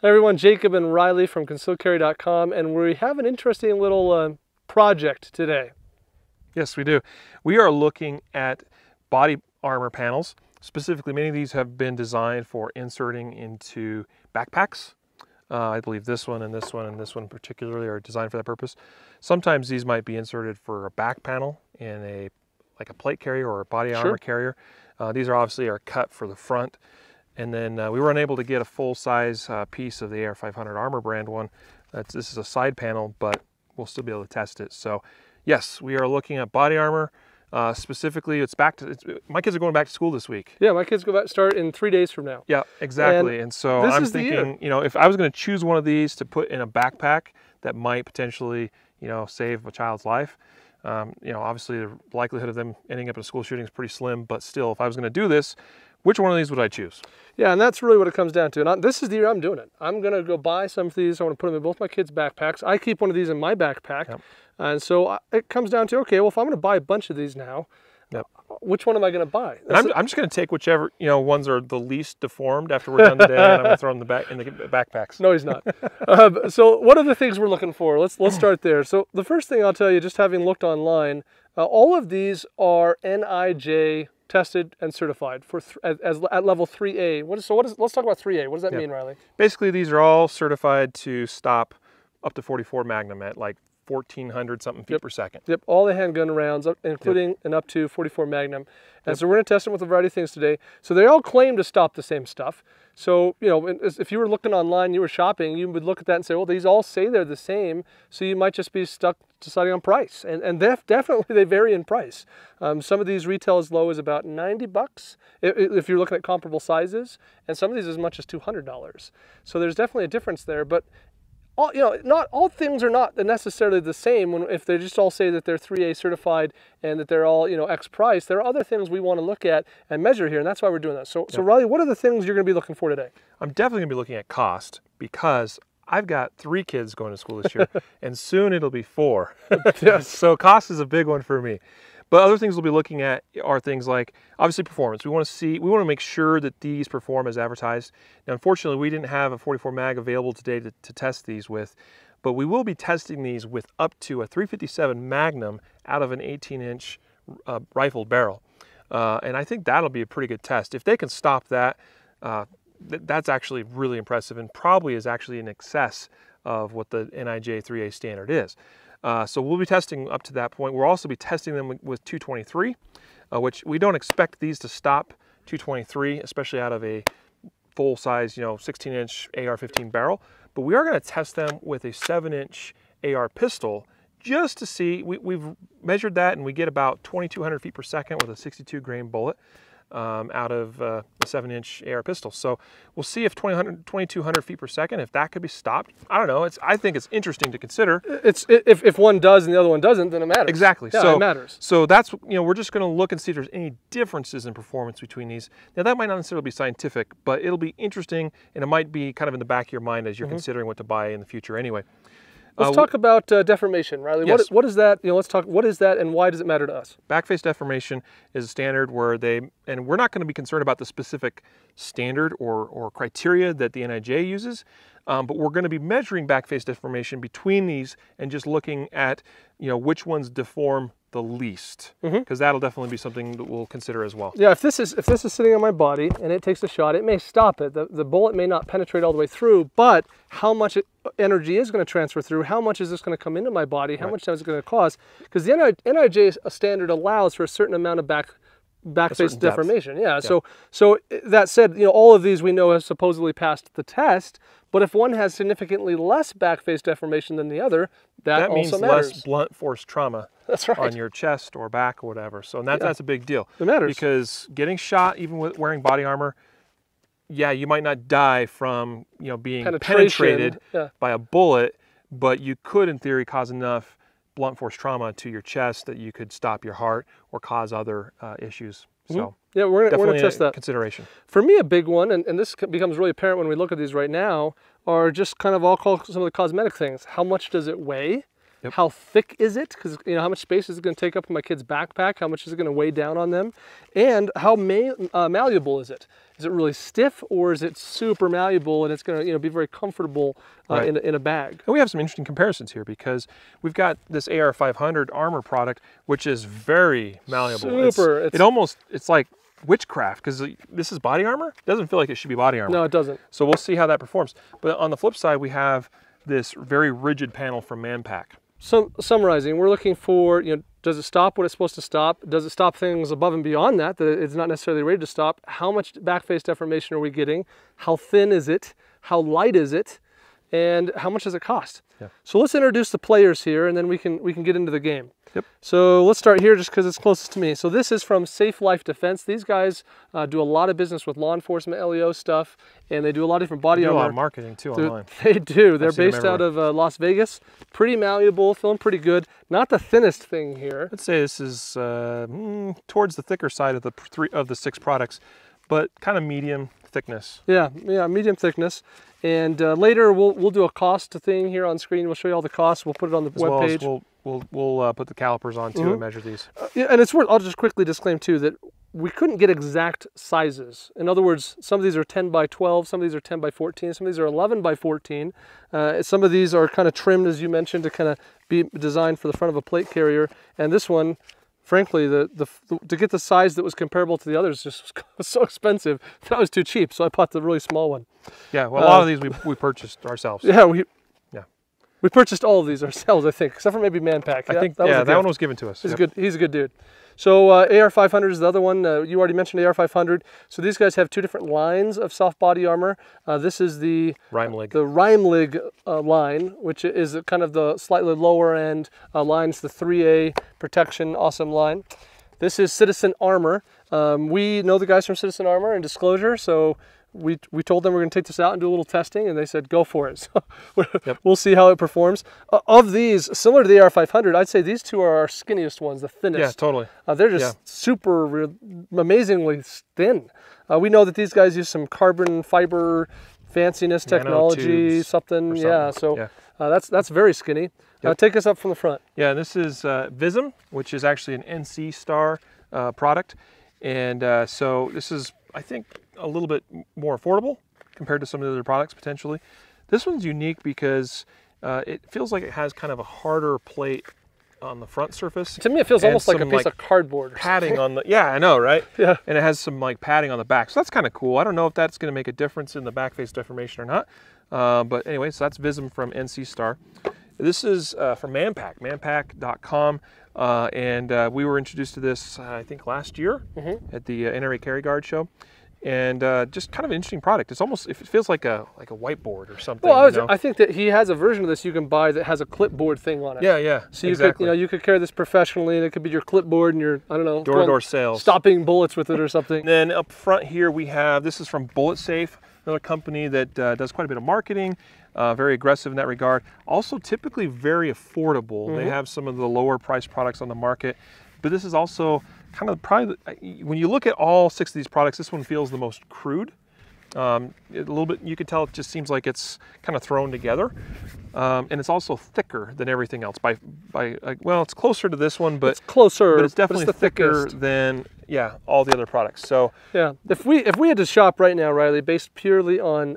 Hey everyone, Jacob and Riley from concealedcarry.com, and we have an interesting little project today. Yes, we do. We are looking at body armor panels. Specifically, many of these have been designed for inserting into backpacks. I believe this one and this one and this one particularly are designed for that purpose. Sometimes these might be inserted for a back panel in like a plate carrier or a body armor carrier. These are obviously cut for the front. And then we were unable to get a full-size piece of the AR500 Armor brand one. This is a side panel, but we'll still be able to test it. So yes, we are looking at body armor. Specifically, my kids are going back to school this week. Yeah, my kids start in 3 days from now. Yeah, exactly. And so I'm thinking, you know, if I was going to choose one of these to put in a backpack that might potentially, you know, save a child's life, you know, obviously the likelihood of them ending up in a school shooting is pretty slim, but still, if I was going to do this, which one of these would I choose? Yeah, and that's really what it comes down to. And this is the year I'm doing it. I'm going to go buy some of these. I want to put them in both my kids' backpacks. I keep one of these in my backpack. Yep. And so it comes down to, okay, well, if I'm going to buy a bunch of these now, which one am I going to buy? I'm just going to take whichever, you know, ones are the least deformed after we're done today, and I'm going to throw them in the backpacks. No, he's not. So what are the things we're looking for? Let's start there. So the first thing I'll tell you, just having looked online, all of these are NIJ tested and certified for at level 3A. Let's talk about 3A. What does that mean, Riley? Basically, these are all certified to stop up to 44 Magnum at like 1,400 something feet per second. Yep, all the handgun rounds, including an up to 44 Magnum. And so we're going to test them with a variety of things today. So they all claim to stop the same stuff. So, you know, if you were looking online, you were shopping, you would look at that and say, well, these all say they're the same. So you might just be stuck deciding on price. And definitely they vary in price. Some of these retail as low as about $90 if you're looking at comparable sizes, and some of these as much as $200. So there's definitely a difference there. But not all things are not necessarily the same. If they just all say that they're 3A certified and that they're all, you know, X price, there are other things we want to look at and measure here, and that's why we're doing that. So Riley, what are the things you're going to be looking for today? I'm definitely going to be looking at cost, because I've got 3 kids going to school this year, and soon it'll be 4. Yes. So cost is a big one for me. But other things we'll be looking at are things like, obviously, performance. We want to make sure that these perform as advertised. Now, unfortunately, we didn't have a 44 mag available today to test these with, but we will be testing these with up to a 357 Magnum out of an 18-inch rifled barrel. And I think that'll be a pretty good test. If they can stop that, that's actually really impressive, and probably is actually in excess of what the NIJ 3A standard is. So we'll be testing up to that point. We'll also be testing them with 223, which we don't expect these to stop 223, especially out of a full-size, you know, 16-inch AR-15 barrel. But we are going to test them with a 7-inch AR pistol just to see. We've measured that, and we get about 2,200 feet per second with a 62-grain bullet out of the 7-inch AR pistol. So we'll see if 2,200 feet per second, if that could be stopped. I don't know. I think it's interesting to consider. If one does and the other one doesn't, then it matters. Exactly. Yeah, so it matters. So that's, you know, we're just going to look and see if there's any differences in performance between these. Now that might not necessarily be scientific, but it'll be interesting, and it might be kind of in the back of your mind as you're considering what to buy in the future anyway. Let's talk about deformation, Riley. Yes. What is that? You know, let's talk. What is that, and why does it matter to us? Backface deformation is a standard where and we're not going to be concerned about the specific standard or criteria that the NIJ uses, but we're going to be measuring backface deformation between these and just looking at, you know, which ones deform the least, because that'll definitely be something that we'll consider as well. Yeah, if this is sitting on my body and it takes a shot, it may stop it. The bullet may not penetrate all the way through, but how much energy is going to transfer through? How much is this going to come into my body? How much time is it going to cost? Because the NIJ standard allows for a certain amount of backface deformation. Yeah. So that said, you know, all of these we know have supposedly passed the test, but if one has significantly less backface deformation than the other, that also means matters. Less blunt force trauma. That's right. On your chest or back or whatever. So that's a big deal. It matters. Because getting shot, even with wearing body armor, yeah, you might not die from, you know, being penetrated by a bullet, but you could, in theory, cause enough blunt force trauma to your chest that you could stop your heart or cause other issues. So yeah, we're going to test that. Consideration. For me, a big one, and this becomes really apparent when we look at these right now, are just kind of some of the cosmetic things. How much does it weigh? Yep. How thick is it? Because how much space is it going to take up in my kid's backpack? How much is it going to weigh down on them? And how malleable is it? Is it really stiff, or is it super malleable and it's going to be very comfortable in a bag? And we have some interesting comparisons here because we've got this AR 500 armor product, which is very malleable. Super. It's like witchcraft, because this is body armor. It doesn't feel like it should be body armor. No, it doesn't. So we'll see how that performs. But on the flip side, we have this very rigid panel from Manpack. So summarizing, we're looking for, does it stop what it's supposed to stop? Does it stop things above and beyond that it's not necessarily ready to stop? How much back face deformation are we getting? How thin is it? How light is it? And how much does it cost? Yeah. So let's introduce the players here, and then we can get into the game. Yep. So let's start here just because it's closest to me. So this is from Safe Life Defense. These guys do a lot of business with law enforcement, LEO stuff, and they do a lot of different body armor. They do a lot of marketing too online. They do. They're based out of Las Vegas. Pretty malleable, feeling pretty good. Not the thinnest thing here. Let's say this is towards the thicker side of the 6 products, but kind of medium thickness. Yeah, medium thickness. And later we'll do a cost thing here on screen. We'll show you all the costs. We'll put it on the webpage. We'll put the calipers on too and measure these. Yeah, and it's worth. I'll just quickly disclaim too that we couldn't get exact sizes. In other words, some of these are 10 by 12, some of these are 10 by 14, some of these are 11 by 14. Some of these are kind of trimmed, as you mentioned, to kind of be designed for the front of a plate carrier. And this one, frankly, to get the size that was comparable to the others just was so expensive that was too cheap. So I bought the really small one. Yeah, well, a lot of these we purchased ourselves. Yeah, we purchased all of these ourselves, I think, except for maybe Manpack. I think that one was given to us. He's good. He's a good dude. So AR 500 is the other one. You already mentioned AR 500. So these guys have 2 different lines of soft body armor. This is the Reimlig line, which is kind of the slightly lower end line. It's the 3A protection, awesome line. This is Citizen Armor. We know the guys from Citizen Armor and Disclosure, so we told them we're going to take this out and do a little testing, and they said go for it. So we'll see how it performs. Of these, similar to the AR500, I'd say these 2 are our skinniest ones, the thinnest. Yeah, totally. They're just super amazingly thin. We know that these guys use some carbon fiber fanciness technology, something. Yeah, so that's very skinny. Take us up from the front. Yeah, this is Vism, which is actually an NC Star product, and so this is, I think, a little bit more affordable compared to some of the other products potentially. This one's unique because it feels like it has kind of a harder plate on the front surface. To me, it feels almost like a piece of cardboard. Padding on the, yeah, I know, right? Yeah. And it has some padding on the back. So that's kind of cool. I don't know if that's going to make a difference in the back face deformation or not. But anyway, so that's Vism from NC Star. This is from Manpack, manpack.com. And we were introduced to this, I think, last year at the NRA Carry Guard show. And just kind of an interesting product. It's almost, it feels like a whiteboard or something. Well, I think that he has a version of this you can buy that has a clipboard thing on it. Yeah, yeah. So you could, you could carry this professionally, and it could be your clipboard and your, I don't know, door-to-door sales, stopping bullets with it or something. And then up front here we have, this is from BulletSafe, another company that does quite a bit of marketing, very aggressive in that regard. Also typically very affordable. They have some of the lower priced products on the market, but this is also kind of probably, when you look at all 6 of these products, this one feels the most crude. A little bit, you can tell it just seems like it's kind of thrown together. And it's also thicker than everything else. Well, it's closer to this one, but it's closer, but it's definitely thicker than all the other products. So yeah, if we had to shop right now, Riley, based purely on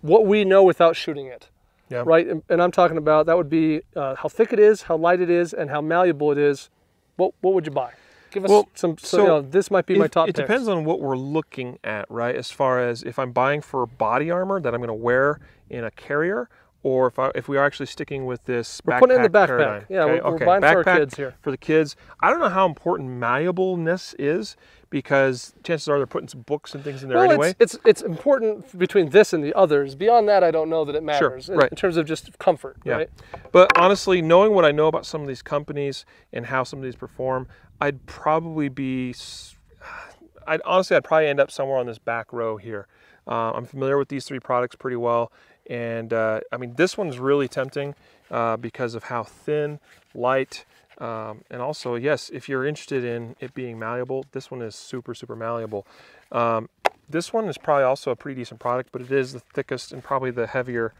what we know without shooting it, right? And I'm talking about that would be how thick it is, how light it is, and how malleable it is. What would you buy? Give us some, this might be my top picks. It depends on what we're looking at, right? As far as if I'm buying for body armor that I'm going to wear in a carrier, or if we are actually sticking with this backpack. We're putting it in the backpack. Paradigm. Yeah, we're buying for our kids here. For the kids. I don't know how important malleableness is, because chances are they're putting some books and things in there anyway. It's important between this and the others. Beyond that, I don't know that it matters in terms of just comfort, right? But honestly, knowing what I know about some of these companies and how some of these perform, I'd probably probably end up somewhere on this back row here. I'm familiar with these 3 products pretty well. And I mean, this one's really tempting because of how thin, light, and also, yes, if you're interested in it being malleable, this one is super, super malleable. This one is probably also a pretty decent product, but it is the thickest and probably the heavier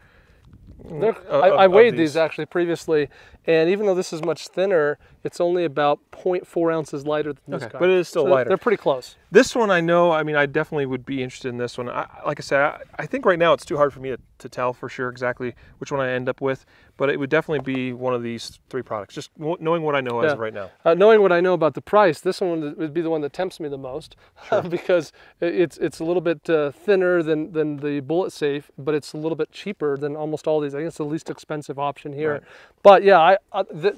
I weighed these actually previously, and even though this is much thinner, it's only about 0.4 ounces lighter than this guy. But it is still lighter. They're pretty close. This one I know, I mean, I definitely would be interested in this one. Like I said, I think right now it's too hard for me to tell for sure exactly which one I end up with, but it would definitely be one of these three products, just knowing what I know as of right now. Knowing what I know about the price, this one would be the one that tempts me the most, because it's a little bit thinner than the Bullet Safe, but it's a little bit cheaper than almost all these. I think it's the least expensive option here. Right. But yeah,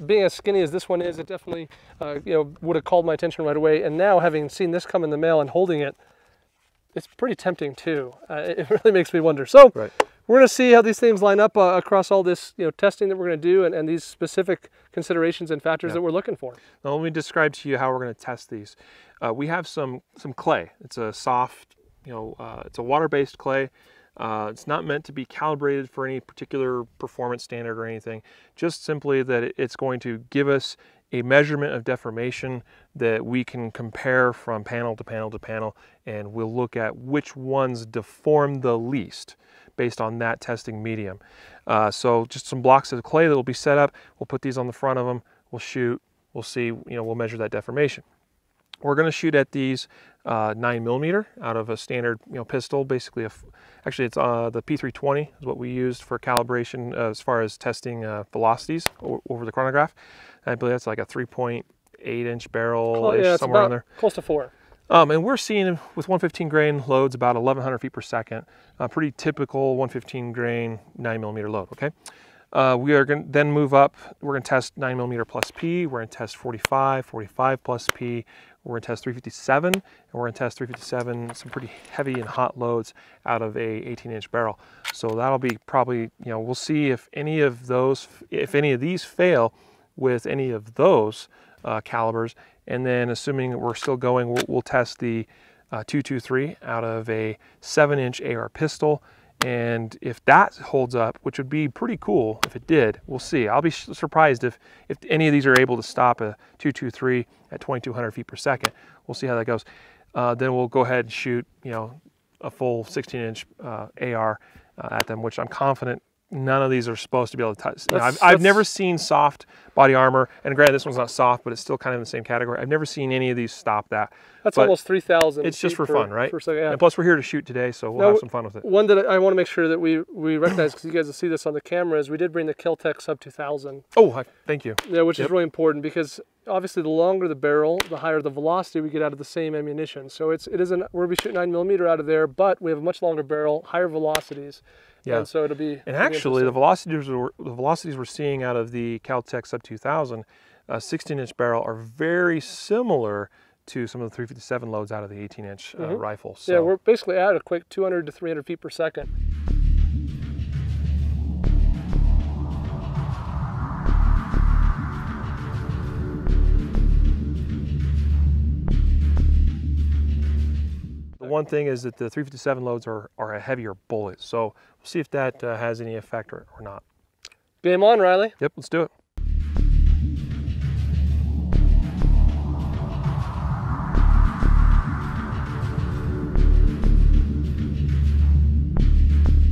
being as skinny as this one is, it definitely would have called my attention right away. And now, having seen this come in the mail and holding it, it's pretty tempting too. It really makes me wonder. So we're going to see how these things line up across all this testing that we're going to do, and these specific considerations and factors that we're looking for. Now let me describe to you how we're going to test these. We have some clay. It's a soft, it's a water-based clay. It's not meant to be calibrated for any particular performance standard or anything, just simply that it's going to give us a measurement of deformation that we can compare from panel to panel to panel, and we'll look at which ones deform the least based on that testing medium. So just some blocks of clay that will be set up. We'll put these on the front of them, we'll shoot, we'll see, we'll measure that deformation. We're going to shoot at these 9mm out of a standard pistol, basically actually it's the P320 is what we used for calibration as far as testing velocities over the chronograph. I believe that's like a 3.8-inch barrel, somewhere in there. Close to 4. And we're seeing with 115 grain loads about 1,100 feet per second, pretty typical 115 grain 9mm load. Okay. We are going to then move up. We're going to test 9mm plus P. We're going to test 45, 45 plus P. We're going to test 357, and we're going to test 357, some pretty heavy and hot loads out of a 18-inch barrel. So that'll be probably, we'll see if any of these fail with any of those calibers. And then assuming we're still going, we'll test the 223 out of a 7-inch AR pistol. And if that holds up, which would be pretty cool if it did, we'll see. I'll be surprised if any of these are able to stop a 223 at 2,200 feet per second. We'll see how that goes. Then we'll go ahead and shoot, a full 16-inch AR at them, which I'm confident none of these are supposed to be able to touch. I've never seen soft body armor, and granted this one's not soft, but it's still kind of in the same category. I've never seen any of these stop that. That's almost 3,000. It's just for fun, right? Yeah. And plus we're here to shoot today, so we'll have some fun with it. One that I want to make sure that we recognize, because you guys will see this on the camera, is we did bring the Kel-Tec Sub 2000. Oh, thank you. Yeah, which is really important, because obviously the longer the barrel, the higher the velocity we get out of the same ammunition. So we'll be shooting 9mm out of there, but we have a much longer barrel, higher velocities. Yeah. And so it'll be. And actually, the velocities we're seeing out of the Kel-Tec Sub 2000 16-inch barrel are very similar to some of the 357 loads out of the 18-inch rifle. So. Yeah, we're basically at a quick 200 to 300 feet per second. The one thing is that the 357 loads are a heavier bullet, so we'll see if that has any effect or not. Game on, Riley. Yep, let's do it.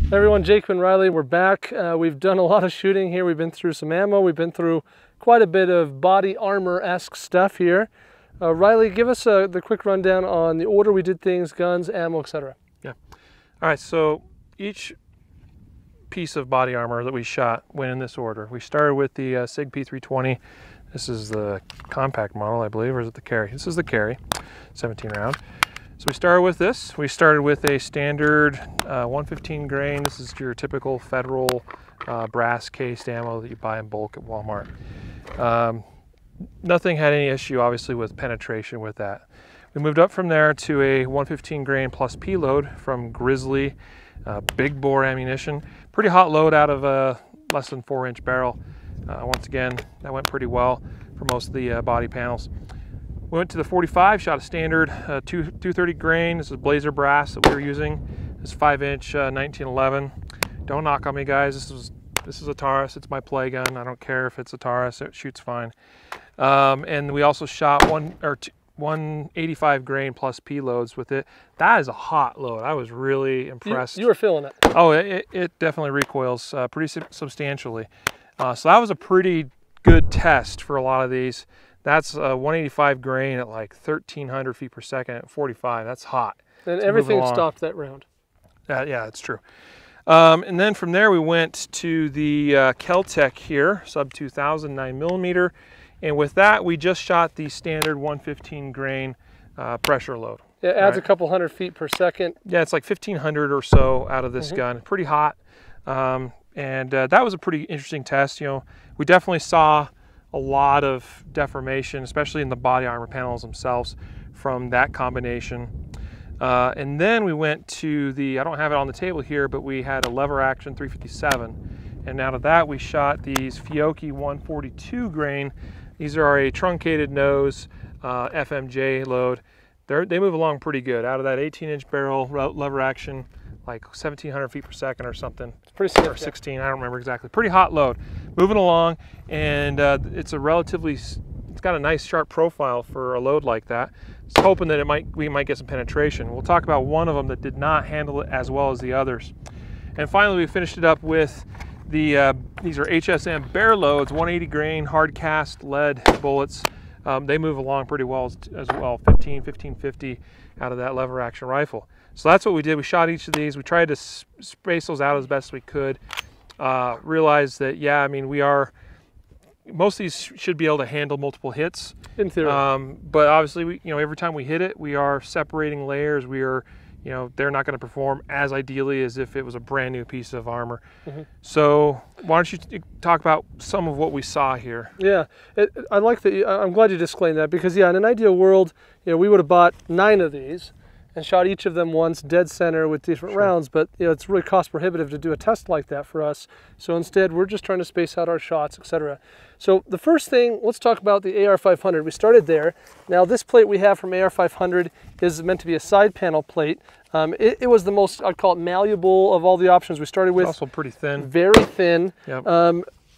Hey everyone, Jake and Riley, we're back. We've done a lot of shooting here. We've been through some ammo. We've been through quite a bit of body armor-esque stuff here. Riley, give us the quick rundown on the order we did things, guns, ammo, etc. Yeah. All right, so each piece of body armor that we shot went in this order. We started with the SIG P320. This is the compact model, I believe, or is it the carry? This is the carry, 17 round. So we started with this. We started with a standard 115 grain. This is your typical Federal brass cased ammo that you buy in bulk at Walmart. Nothing had any issue, obviously, with penetration with that. We moved up from there to a 115 grain plus P load from Grizzly, big bore ammunition. Pretty hot load out of a less than 4-inch barrel. Once again, that went pretty well for most of the body panels. We went to the 45, shot a standard 230 grain. This is Blazer brass that we were using. This 5-inch 1911. Don't knock on me, guys. This is a Taurus. It's my play gun. I don't care if it's a Taurus. It shoots fine. And we also shot 185 grain plus P loads with it. That is a hot load. I was really impressed. You were feeling it. Oh, it definitely recoils pretty substantially. So that was a pretty good test for a lot of these. That's 185 grain at like 1,300 feet per second at 45. That's hot. And everything stopped that round. Yeah, that's true. And then from there we went to the Kel-Tec here, sub 2000 9mm. And with that, we just shot the standard 115 grain pressure load. Yeah, it adds a couple hundred feet per second. Yeah, it's like 1,500 or so out of this gun. Pretty hot. And that was a pretty interesting test. You know, we definitely saw a lot of deformation, especially in the body armor panels themselves from that combination. And then we went to the, I don't have it on the table here, but we had a lever action 357. And out of that, we shot these Fiocchi 142 grain. These are a truncated nose FMJ load. They move along pretty good. Out of that 18-inch barrel lever action, like 1,700 feet per second or something. It's pretty sick, or 16, I don't remember exactly. Pretty hot load. Moving along, and it's got a nice sharp profile for a load like that. Just hoping that we might get some penetration. We'll talk about one of them that did not handle it as well as the others. And finally, we finished it up with these are HSM bear loads, 180 grain hard cast lead bullets. They move along pretty well as well, 1550 out of that lever action rifle. So that's what we did. We shot each of these. We tried to space those out as best we could. Realized that, yeah, I mean, most of these should be able to handle multiple hits. In theory. But obviously, every time we hit it, we are separating layers. We are, they're not going to perform as ideally as if it was a brand new piece of armor. So why don't you talk about some of what we saw here? Yeah, I like that. I'm glad you disclaimed that, because yeah, in an ideal world, we would have bought 9 of these and shot each of them once dead center with different rounds, but it's really cost prohibitive to do a test like that for us. So instead, we're just trying to space out our shots, etc. So the first thing, let's talk about the AR500. We started there. Now this plate we have from AR500 is meant to be a side panel plate. It was the most, I'd call it, malleable of all the options we started with. It's also pretty thin. Very thin. Yep.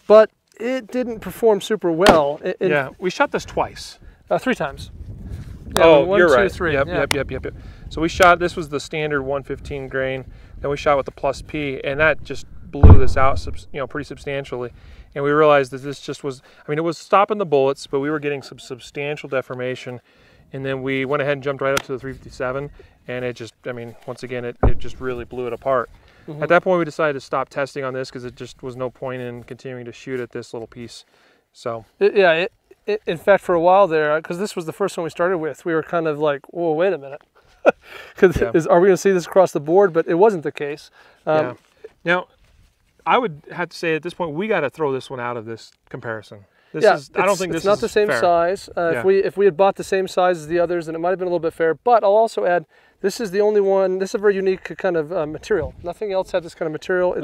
But it didn't perform super well. Yeah, we shot this twice. 3 times. Yeah, oh, 1, you're 2, right. 3. Yep. So we shot, this was the standard 115 grain, then we shot with the plus P, and that just blew this out pretty substantially. And we realized that this just was, it was stopping the bullets, but we were getting some substantial deformation. And then we went ahead and jumped right up to the 357, and it just, once again, it just really blew it apart. At that point, we decided to stop testing on this because it just was no point in continuing to shoot at this little piece. So in fact, for a while there, because this was the first one we started with, we were kind of like, whoa, wait a minute. Because are we going to see this across the board? But it wasn't the case. Now, I would have to say at this point, we got to throw this one out of this comparison. I don't think this is not the same fair. size. If we had bought the same size as the others, then it might have been a little bit fair. But I'll also add, this is the only one. This is a very unique kind of material. Nothing else had this kind of material.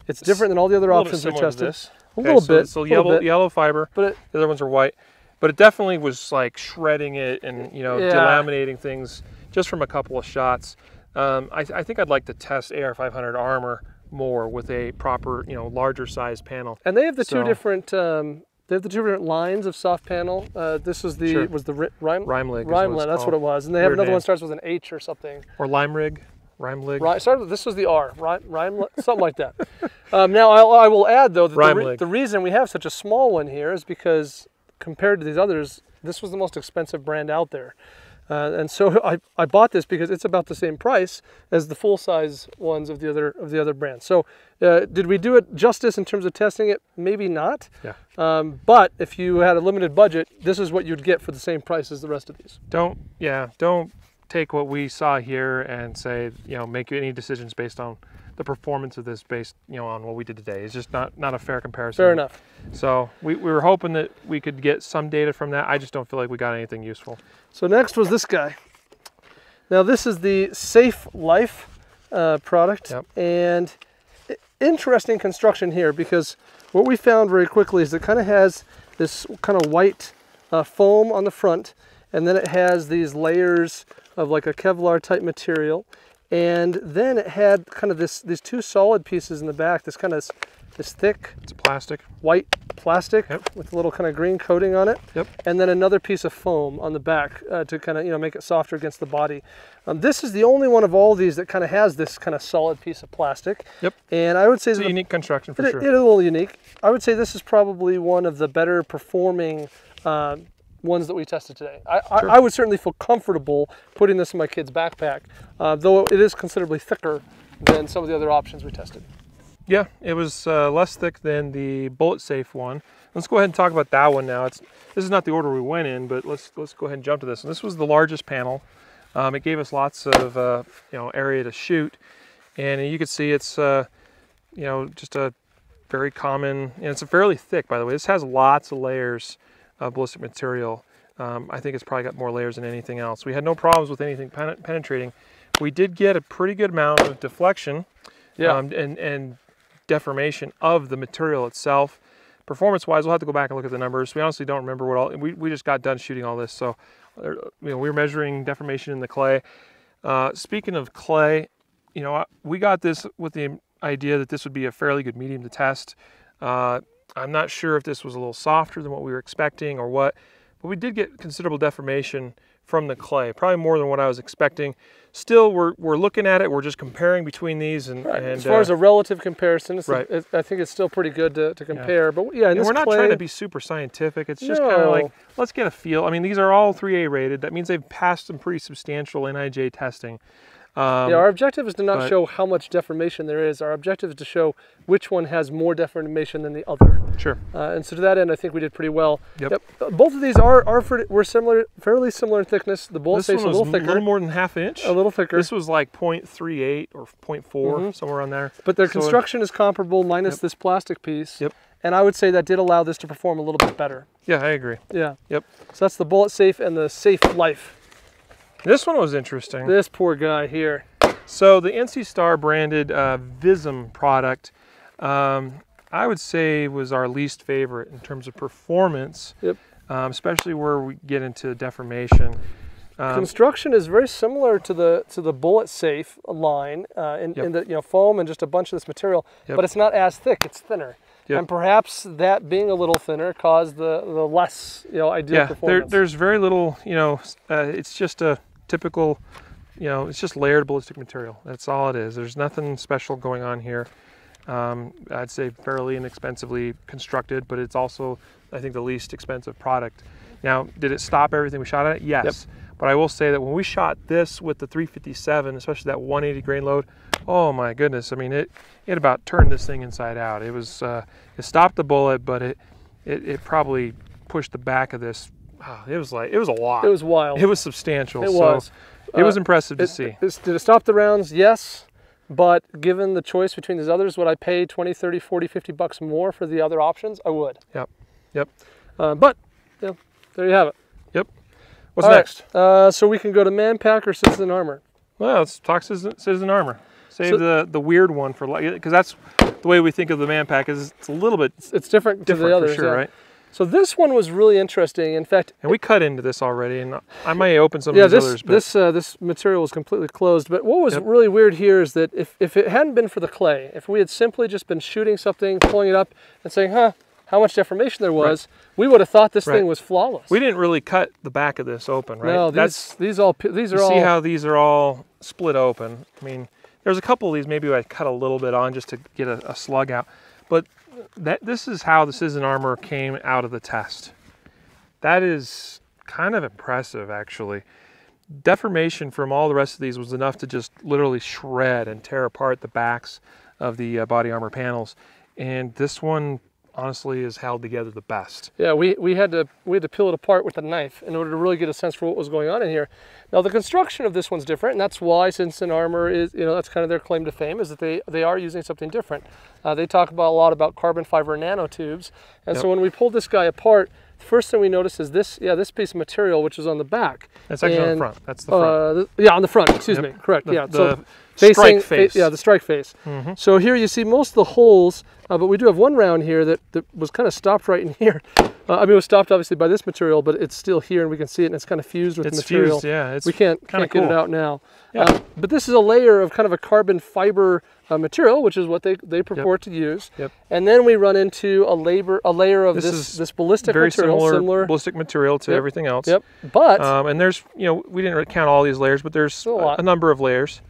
It's different than all the other options we tested. A little bit. So yellow fiber. But the other ones are white. But it definitely was like shredding it and delaminating things just from a couple of shots. I think I'd like to test AR500 armor more with a proper, larger size panel. And they have the two different. They have the 2 different lines of soft panel. This was the Rimelig. Rimelig, that's what it was. And they have another one that starts with an H or something. Or Rimelig. This was the R, Rimelig, something like that. Now I will add though that the reason we have such a small one here is because compared to these others, this was the most expensive brand out there. And so I bought this because it's about the same price as the full-size ones of the other brands. So did we do it justice in terms of testing it? Maybe not. Yeah. But if you had a limited budget, this is what you'd get for the same price as the rest of these. Don't take what we saw here and say, make any decisions based on the performance of this based, on what we did today. It's just not a fair comparison. Fair enough. So we were hoping that we could get some data from that. I just don't feel like we got anything useful. So next was this guy. Now this is the Safe Life product. Yep. And interesting construction here, because what we found very quickly is it kind of has this kind of white foam on the front, and then it has these layers of like a Kevlar type material. And then it had kind of these 2 solid pieces in the back, this kind of is thick. It's a plastic. White plastic Yep. with a little kind of green coating on it. Yep. And then another piece of foam on the back to kind of, you know, make it softer against the body. This is the only one of all these that kind of has this kind of solid piece of plastic. Yep. And I would say it's a unique construction for sure. It is a little unique. I would say this is probably one of the better performing ones that we tested today. I would certainly feel comfortable putting this in my kid's backpack, though it is considerably thicker than some of the other options we tested. Yeah, it was less thick than the bullet safe one. Let's go ahead and talk about that one now. This is not the order we went in, but let's go ahead and jump to this. And this was the largest panel. It gave us lots of you know, area to shoot, and you can see it's you know, just a very common, and it's fairly thick, by the way. This has lots of layers of ballistic material. I think it's probably got more layers than anything else. We had no problems with anything penetrating. We did get a pretty good amount of deflection, and deformation of the material itself. Performance-wise, we'll have to go back and look at the numbers. We honestly don't remember what all. We just got done shooting all this, so you know, we were measuring deformation in the clay. Speaking of clay, you know, we got this with the idea that this would be a fairly good medium to test. I'm not sure if this was a little softer than what we were expecting or what, but we did get considerable deformation from the clay, probably more than what I was expecting. Still, we're looking at it. We're just comparing between these, and as far as a relative comparison, right. I think it's still pretty good to compare. Yeah. But yeah, and we're not trying to be super scientific. It's just kind of like, let's get a feel. I mean, these are all 3A rated. That means they've passed some pretty substantial NIJ testing. Yeah, our objective is to not show how much deformation there is. Our objective is to show which one has more deformation than the other. Sure. And so to that end, I think we did pretty well. Yep. Both of these were similar, fairly similar in thickness. The bullet safe's a little thicker. A little more than ½ inch. A little thicker. This was like 0.38 or 0.4, somewhere on there. But their construction is comparable, minus this plastic piece. Yep. And I would say that did allow this to perform a little bit better. Yeah, I agree. Yeah. Yep. So that's the bullet safe and the Safe Life. This one was interesting. This poor guy here. So the NC Star branded Vism product, I would say was our least favorite in terms of performance. Yep. Especially where we get into deformation. Construction is very similar to the bullet safe line in the, you know, foam and just a bunch of this material, but it's not as thick. It's thinner. Yep. And perhaps that being a little thinner caused the less, you know, ideal performance. There's very little, you know, it's just a typical, you know, it's just layered ballistic material. That's all it is. There's nothing special going on here. I'd say fairly inexpensively constructed, but it's also, I think, the least expensive product. Now, did it stop everything we shot at it? Yes. Yep. But I will say that when we shot this with the 357, especially that 180 grain load, oh my goodness! I mean, it about turned this thing inside out. It was it stopped the bullet, but it probably pushed the back of this. Oh, it was a lot. It was wild. It was substantial. It was. It was impressive to see. Did it stop the rounds? Yes. But given the choice between these others, would I pay 20, 30, 40, 50 bucks more for the other options? I would. Yep. Yep. But you know, there you have it. Yep. What's next? So we can go to Manpack or Citizen Armor. Well, let's talk Citizen Armor. Save the weird one for, because that's the way we think of the Manpack. Is it's a little bit it's different to the others, for sure, right? So this one was really interesting. In fact, and we cut into this already, and I may open some of these others. But this material was completely closed. But what was really weird here is that if it hadn't been for the clay, if we had simply just been shooting something, pulling it up, and saying, "Huh, how much deformation there was," we would have thought this thing was flawless. We didn't really cut the back of this open, right? No, these are all. See how these are all split open. I mean, there's a couple of these maybe I cut a little bit on just to get a slug out, but this is how the Citizen Armor came out of the test. That is kind of impressive, actually. Deformation from all the rest of these was enough to just literally shred and tear apart the backs of the body armor panels, and this one honestly is held together the best. Yeah, we had to peel it apart with a knife in order to really get a sense for what was going on in here. Now the construction of this one's different, and that's why Citizen Armor is, you know, that's kind of their claim to fame, is that they are using something different. They talk a lot about carbon fiber nanotubes, and so when we pulled this guy apart, the first thing we noticed is this piece of material, which is on the back. That's actually on the front. That's the front. Yeah, on the front. Excuse me. Correct. The facing, strike face. Yeah, the strike face. So here you see most of the holes, but we do have one round here that was kind of stopped right in here. I mean, it was stopped obviously by this material, but it's still here, and we can see it, and it's kind of fused with the material. It's fused, yeah. We can't cool. get it out now. Yeah. But this is a layer of kind of a carbon fiber material, which is what they purport to use. Yep. And then we run into a layer of this ballistic very material, similar ballistic material to everything else. Yep. But and there's, you know, we didn't count all these layers, but there's a number of layers.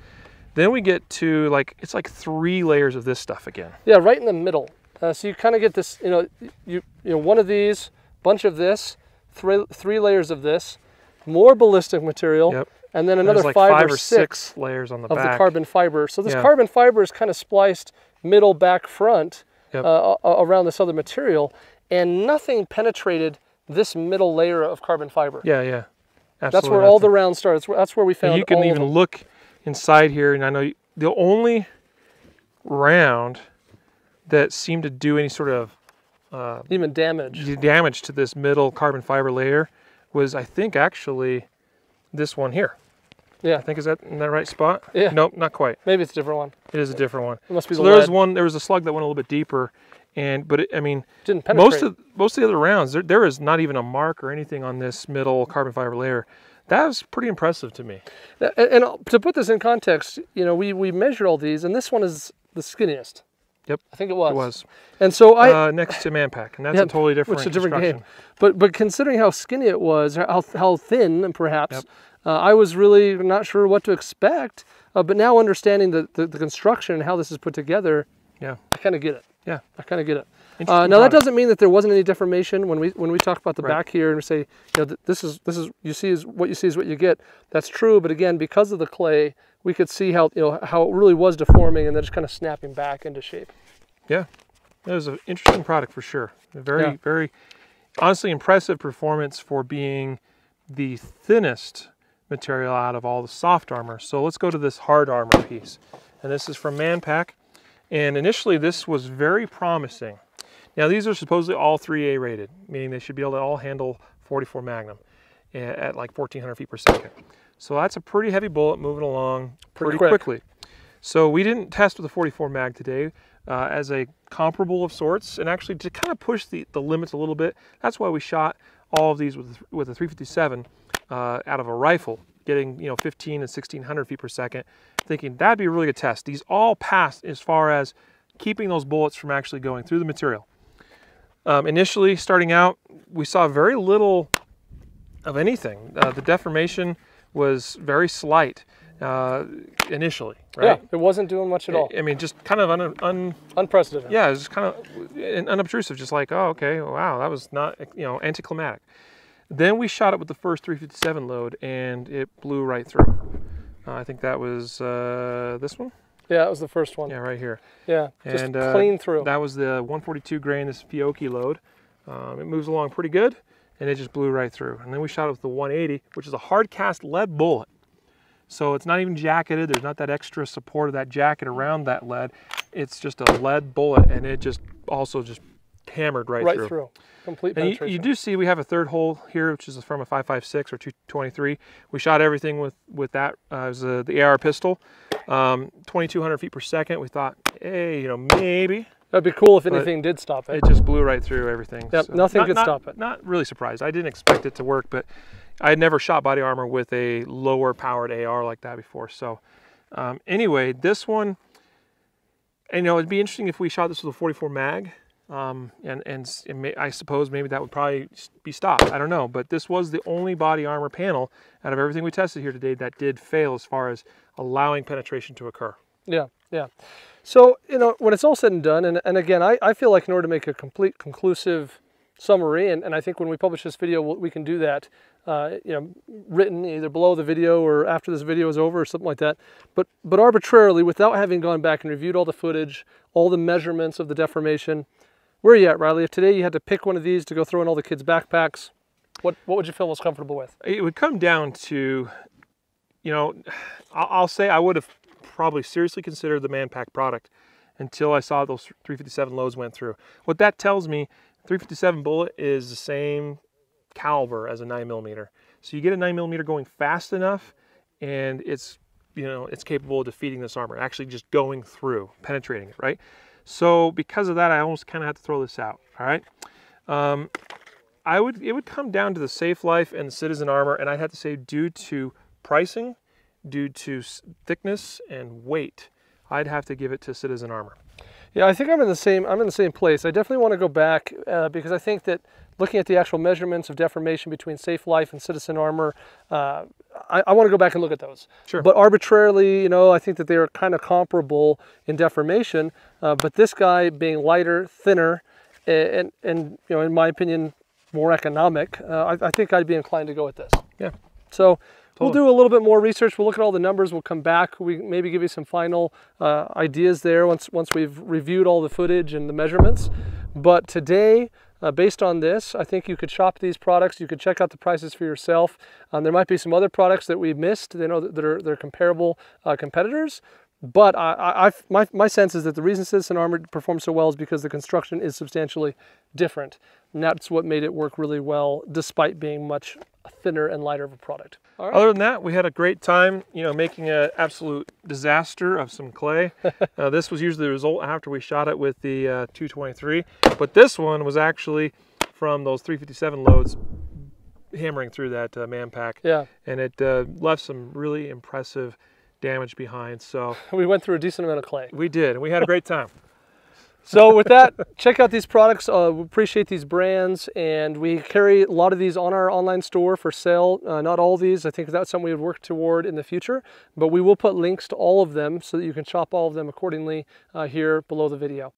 Then we get to it's like 3 layers of this stuff again. Yeah, right in the middle. So you kind of get this, you know, one of these, bunch of this, 3 layers of this, more ballistic material, and then another like 5 or 6 layers on the of back. the carbon fiber. So this carbon fiber is kind of spliced middle, back, front around this other material, and nothing penetrated this middle layer of carbon fiber. Yeah, yeah. Absolutely. That's where all the rounds start. That's where we found. And you can even look inside here, and I know the only round that seemed to do any sort of even damage to this middle carbon fiber layer was, I think, actually this one here. Yeah. I think, is that in that right spot? Yeah. Nope, not quite. Maybe it's a different one. It is a different one. It must be so the there lead. was a slug that went a little bit deeper, but I mean, didn't penetrate. most of the other rounds, there is not even a mark or anything on this middle carbon fiber layer. That was pretty impressive to me. And to put this in context, you know, we measured all these, and this one is the skinniest. Yep. I think it was. It was. And so next to Manpack, and that's a totally different game. But considering how skinny it was, how thin, perhaps, I was really not sure what to expect. But now understanding the construction and how this is put together, I kind of get it. Yeah, I kind of get it. Now that doesn't mean that there wasn't any deformation when we talk about the back here and we say, you know, this is you see is what you get. That's true, but again, because of the clay, we could see how how it really was deforming and then just kind of snapping back into shape. Yeah, it was an interesting product for sure. Very very honestly impressive performance for being the thinnest material out of all the soft armor. So let's go to this hard armor piece, and this is from Manpack. And initially this was very promising. Now these are supposedly all 3A rated, meaning they should be able to all handle 44 Magnum at like 1400 feet per second. So that's a pretty heavy bullet moving along pretty quickly. So we didn't test with the 44 mag today as a comparable of sorts, and actually to kind of push the limits a little bit. That's why we shot all of these with a 357 out of a rifle, getting 15 and 1600 feet per second, thinking that'd be a really good test. These all passed as far as keeping those bullets from actually going through the material. Initially, starting out, we saw very little of anything. The deformation was very slight initially, right? Yeah, it wasn't doing much at all. I mean, just kind of unprecedented. Yeah, it was just kind of unobtrusive, just like, oh, okay, wow, that was not, anticlimactic. Then we shot it with the first 357 load, and it blew right through. I think that was this one. Yeah, that was the first one. Yeah, right here. Yeah, just clean through. That was the 142 grain, this Fiocchi load. It moves along pretty good, and it just blew right through. And then we shot it with the 180, which is a hard cast lead bullet. So it's not even jacketed. There's not that extra support of that jacket around that lead. It's just a lead bullet, and it just also just hammered right through. Complete penetration. And you do see we have a third hole here, which is from a 5.56 or 223. We shot everything with that. It was the AR pistol, 2,200 feet per second. We thought, hey, maybe. That'd be cool if anything did stop it. It just blew right through everything. Yep, so nothing could stop it. Not really surprised. I didn't expect it to work, but I had never shot body armor with a lower powered AR like that before. So anyway, this one, and it'd be interesting if we shot this with a 44 mag. I suppose maybe that would probably be stopped. I don't know, but this was the only body armor panel out of everything we tested here today that did fail as far as allowing penetration to occur. Yeah, yeah. So, when it's all said and done, and again, I feel like in order to make a complete, conclusive summary, and I think when we publish this video, we can do that, written either below the video or after this video is over or something like that. But arbitrarily, without having gone back and reviewed all the footage, all the measurements of the deformation, where are you at, Riley? If today you had to pick one of these to go throw in all the kids' backpacks, what would you feel most comfortable with? It would come down to, I'll say I would have probably seriously considered the Manpack product until I saw those 357 loads went through. What that tells me, 357 bullet is the same caliber as a 9mm. So you get a 9mm going fast enough, and it's capable of defeating this armor, actually just going through, penetrating it, right? So because of that, I almost kind of had to throw this out, all right? it would come down to the Safe Life and the Citizen Armor, and I'd have to say due to pricing, due to thickness and weight, I'd have to give it to Citizen Armor. Yeah, I think I'm in the same place. I definitely want to go back because I think that looking at the actual measurements of deformation between Safe Life and Citizen Armor, I want to go back and look at those. Sure. But arbitrarily, I think that they are kind of comparable in deformation. But this guy being lighter, thinner, and in my opinion, more economic, I think I'd be inclined to go with this. Yeah. So we'll do a little bit more research. We'll look at all the numbers. We'll come back. We maybe give you some final ideas there once we've reviewed all the footage and the measurements. But today, based on this, I think you could shop these products. You could check out the prices for yourself. There might be some other products that we missed. They're comparable competitors. But my sense is that the reason Citizen Armor performs so well is because the construction is substantially different. And that's what made it work really well, despite being much thinner and lighter of a product. All right. Other than that, we had a great time, making an absolute disaster of some clay. This was usually the result after we shot it with the 223, but this one was actually from those 357 loads hammering through that man pack. Yeah. And it left some really impressive damage behind. So we went through a decent amount of clay. We did, and we had a great time. So with that, check out these products. We appreciate these brands, and we carry a lot of these on our online store for sale. Not all of these. I think that's something we would work toward in the future, but we will put links to all of them so that you can shop all of them accordingly here below the video.